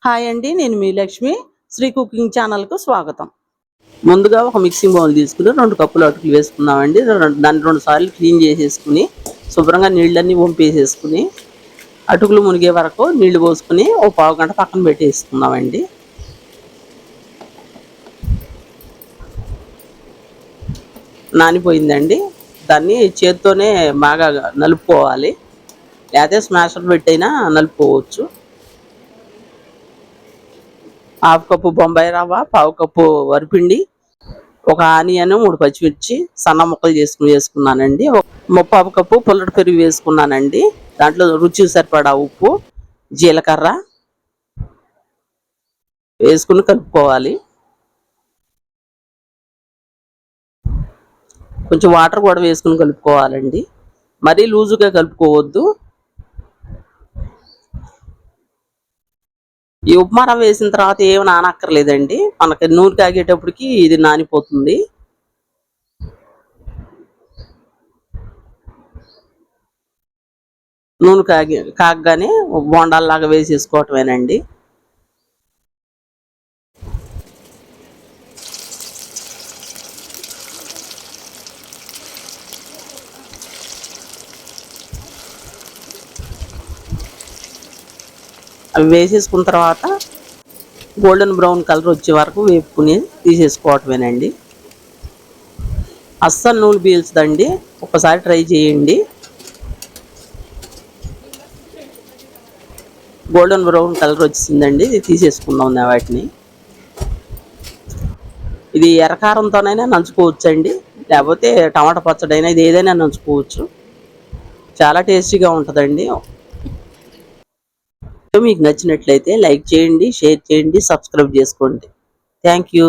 Hi అండి, నేను మీ Lakshmi. Shri cooking ఛానల్కు స్వాగతం. ముందుగా ఒక మిక్సింగ్ బౌల్ తీసుకుని 2 కప్పులు అటుకులు వేసుకున్నామండి. దాన్ని 2 సార్లు క్లీన్ చేసేసుకుని శుభ్రంగా నీళ్ళన్నీ వంపేసేసుకుని అటుకులు మునిగే వరకు నీళ్లు పోసుకుని ఒక పావు గంట పక్కన పెట్టేసుకున్నామండి. నానిపోయిందండి. దాన్ని చేత్తోనే బాగా నలుపుకోవాలి, లేకపోతే స్మాషర్ పెట్టైనా నలుపుకోవచ్చు. 1/2 కప్పు బొంబాయి రవ్వ, పావు కప్పు వరిపిండి, ఒక ఆనియన్, 3 పచ్చిమిర్చి సన్న ముక్కలు వేసుకున్నానండి. 1/4 కప్పు పుల్లటి పెరుగు వేసుకున్నానండి. దాంట్లో రుచికి సరిపడా ఉప్పు, జీలకర్ర వేసుకుని కలుపుకోవాలి. కొంచెం వాటర్ కూడా వేసుకుని కలుపుకోవాలండి. మరీ లూజుగా కలుపుకోవద్దు. ఈ ఉప్మా రవ్వ వేసిన తర్వాత ఏమి నానక్కర్లేదండి. మనకి నూనె కాగేటప్పటికి ఇది నానిపోతుంది. నూనె కాగగానే బోండాల్లాగా వేసేసుకోవటమేనండి. అవి వేసేసుకున్న తర్వాత గోల్డెన్ బ్రౌన్ కలర్ వచ్చే వరకు వేపుకుని తీసేసుకోవటమేనండి. అస్సలు నూనె పీల్చదండి, ఒకసారి ట్రై చేయండి. గోల్డెన్ బ్రౌన్ కలర్ వచ్చిందండి, ఇది తీసేసుకుందాం వాటిని. ఇది ఎర్రకారంతోనైనా నంచుకోవచ్చండి, లేకపోతే టమాటా పచ్చడైనా, ఇది ఏదైనా నంచుకోవచ్చు. చాలా టేస్టీగా ఉంటుందండి. మీకు నచ్చినట్లయితే లైక్ చేయండి, షేర్ చేయండి, సబ్స్క్రైబ్ చేసుకోండి. Thank you.